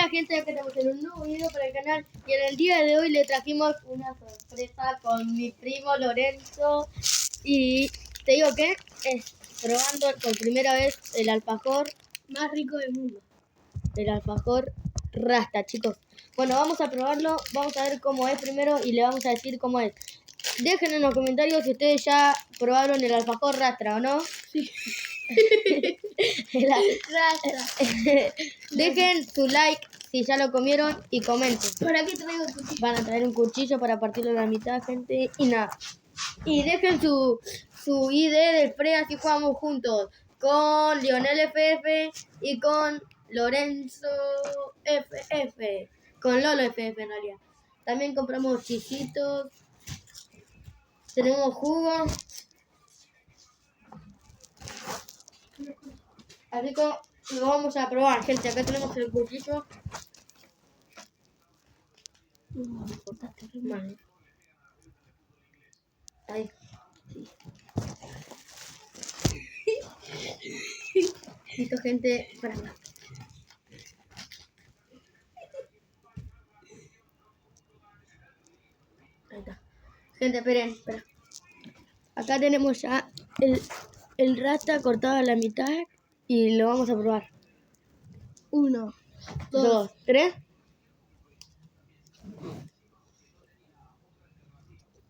Hola gente, acá estamos en un nuevo video para el canal y en el día de hoy le trajimos una sorpresa con mi primo Lorenzo y te digo que es probando por primera vez el alfajor más rico del mundo, el alfajor Rasta, chicos. Bueno, vamos a probarlo, vamos a ver cómo es primero y le vamos a decir cómo es. Dejen en los comentarios si ustedes ya probaron el alfajor Rastra o no. Sí. Dejen su like si ya lo comieron y comenten. ¿Para qué traigo cuchillo? Van a traer un cuchillo para partirlo a la mitad, gente. Y nada. Y dejen su ID del pre, así jugamos juntos. Con Lionel FF y con Lorenzo FF. Con Lolo FF en realidad. También compramos chisitos. Tenemos jugo. Así que lo vamos a probar, gente. Acá tenemos el cuchillo. Vale. Ahí. Sí. Listo, gente. Para acá. Ahí está. Gente, esperen. Acá tenemos ya el rasta cortado a la mitad y lo vamos a probar. 1, 2, 3.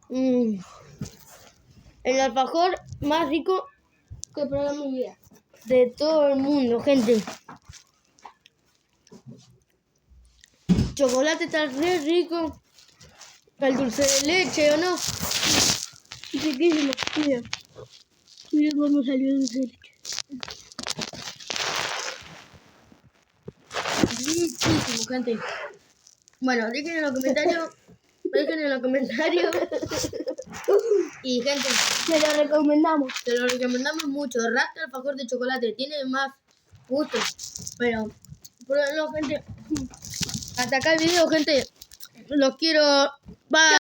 El alfajor más rico que he probado en mi vida. de todo el mundo, gente. Chocolate está re rico. El dulce de leche, ¿o no? Riquísimo, mira. Mira cómo salió el dulce de leche. Riquísimo, gente. Bueno, dejen en los comentarios. Y gente, Se lo recomendamos. te lo recomendamos mucho. Rastra alfajor de chocolate. Tiene más gusto. Pero, pruébenlo, gente. Hasta acá el video, gente. Los quiero. Bye.